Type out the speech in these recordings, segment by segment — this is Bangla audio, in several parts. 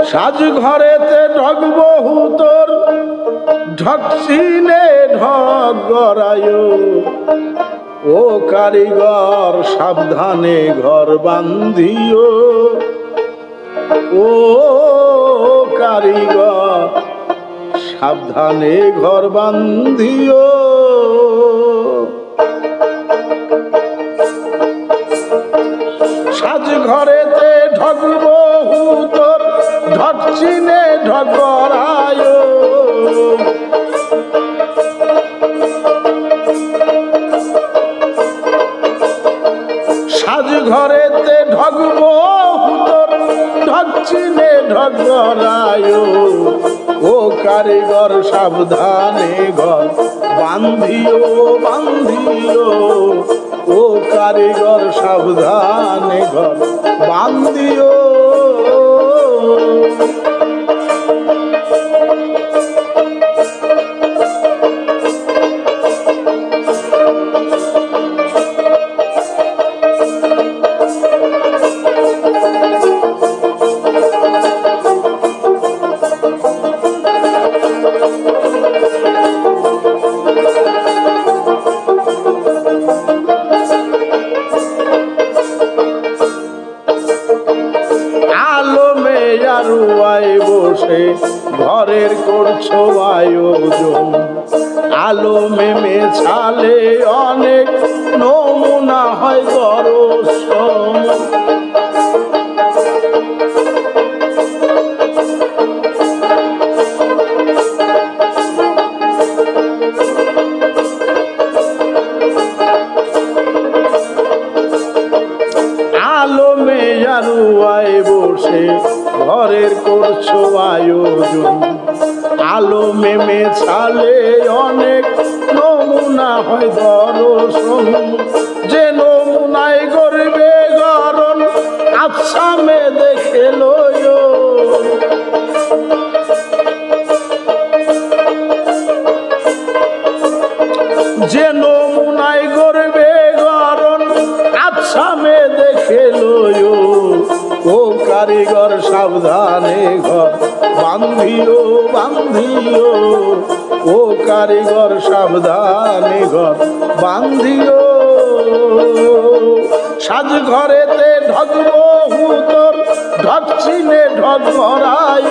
সাজ ঘরেতে ঢক বহু তোর ঢকচিনে ঢক গড়ায় ও কারিগর সাবধানে ঘর বান্ধিও ও কারিগর সাবধানে ঘর বান্ধিও সাজ ঘরেতে ঢক বহু তোর ঢকচিনে ঢক গড়ায় সাজ ঘরেতে ঢক বহু তোর ঢকচিনে ঢক গড়ায় ও কারিগর সাবধানে ঘর বান্ধিও বান্ধিও ও কারিগর সাবধানে ঘর বান্ধিও বসে ঘরের করছো আয়োজন আলো মেমে ছালে অনেক নমুনা হয় দর্শন আলো মেয়ারুয়ায় বসে ঘরের করছো আয়োজন আলো মেমে ছালে অনেক নমুনা হয় দর্শন যে নমুনায় করবে গরণ আসামে দেখে লয় যে নমুনায় করবে গরণ আসামে দেখে লয় ও কারিগর সাবধানে ঘর বান্ধিও বান্ধিও ও কারিগর সাবধানে ঘর বান্ধিও সাজ ঘরেতে ঢক বহু তোর ঢকচিনে ঢক গড়ায়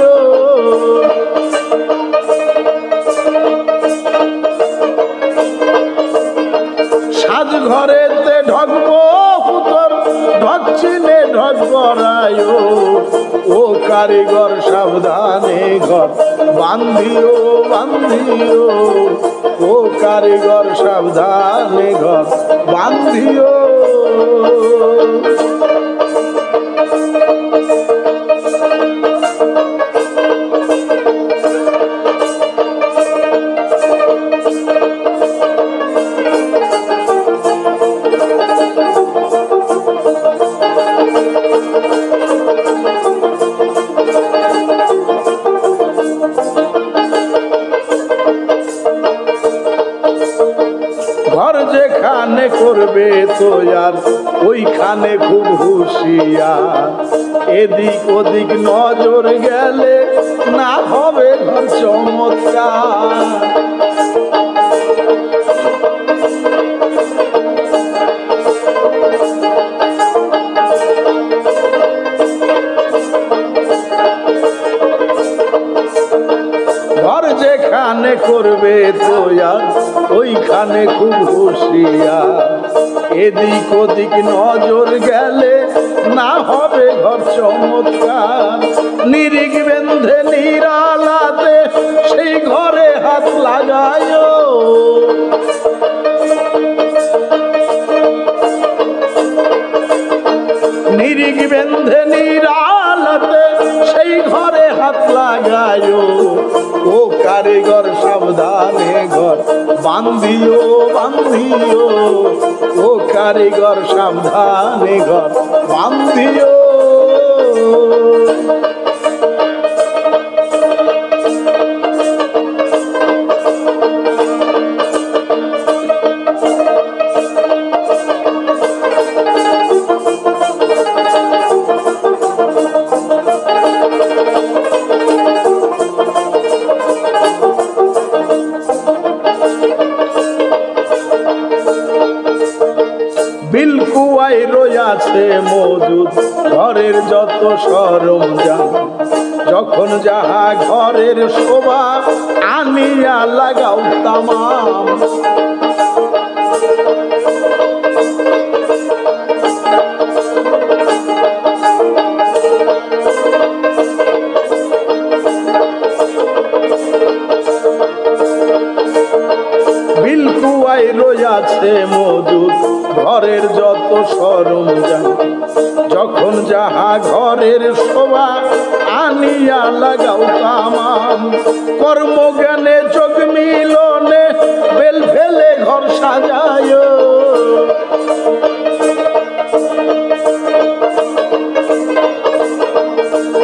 সাজ ঘরেতে ঢক বহু তোর ঢকচিনে ঢক গড়ায় ও কারিগর সাবধানে ঘর বান্ধিও বান্ধিও ও কারিগর সাবধানে ঘর বান্ধিও ঘর যেখানে করবে তো আর ওইখানে খুব হুঁশিয়ার এদিক ওদিক নজর গেলে না হবে ঘর চমৎকার ঘর যেখানে করবে তো আর ওইখানে খুব হুঁশিয়ার এদিক ওদিক নজর গেলে না হবে ঘর চমৎকার নিরিখ বেঁধে নিরালাতে সেই ঘরে হাত লাগায় নিরিখ বেঁধে নিরালাতে সেই ঘরে হাত লাগায় ও কারিগর সাবধানে ঘর বান্ধিও বান্ধিও ও কারিগর সাবধানে ঘর বান্ধিও আছে মজুদ ঘরের যত সরঞ্জাম, যখন যাহা ঘরের শোভা আনিয়া লাগাও তামাম। বিলকুয়ায় রয়েছে মজুদ ঘরের যত সরঞ্জাম, যখন যাহা ঘরের শোভা আনিয়া লাগাও তামাম। কর্মজ্ঞানে যোগ মিলনে বেল ফেলে ঘর সাজায়,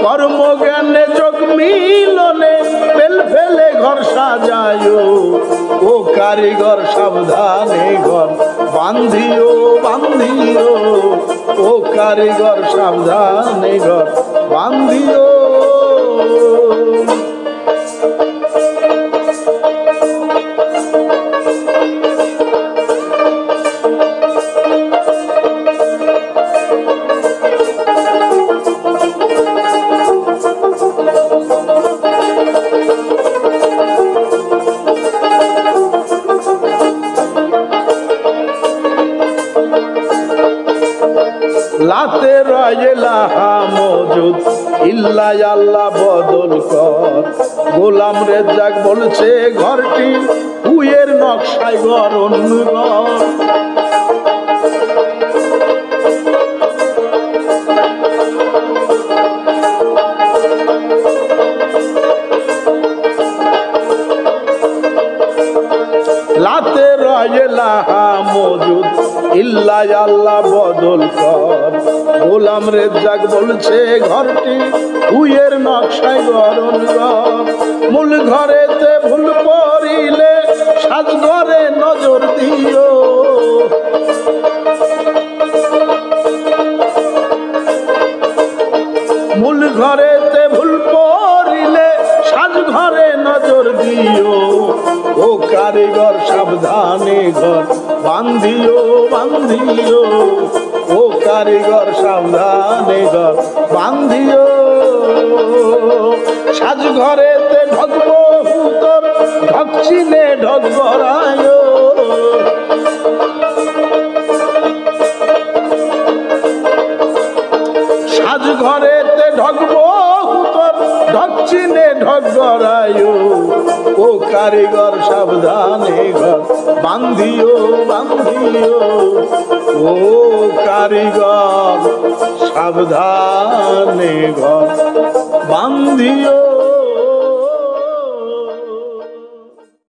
কর্মজ্ঞানে যোগ মিলনে বেল ফেলে ঘর সাজায়। ও কারিগর সাবধানে ঘর বান্ধিও বান্ধিও, ও কারিগর সাবধানে ঘর বান্ধিও। লাতে রয়েলা মজুদ ইল্লা আল্লাহ বদল কর। গোলাম রেজ্জাক বলছে ঘরটি হুয়ের নকশায় গড়ন ঘর। লাতে রয়েলা মজুদ ইল্লা আল্লাহ বদল কর। গোলাম রেজ্জাক বলছে ঘরটি হুয়ের নকশায় গড়ন ঘর। মূল ঘরেতে ভুল পড়িলে সাজ ঘরে নজর দিও, মূল ঘরেতে ভুল পড়িলে সাজ ঘরে নজর দিও। ও কারিগর সাবধানে ঘর বান্ধিও বান্ধিও, ও কারিগর সাবধানে ঘর বান্ধিও। সাজ ঘরেতে ঢকবো হুতর ঢকচিনে ঢক গড়ায়, সাজ ঘরেতে ঢকবো হুতর ঢকচিনে ঢক গড়ায়। ও কারিগর সাবধানে ঘর বান্ধিও বান্ধিও, ও কারিগর সাবধানে ঘর বান্ধিও।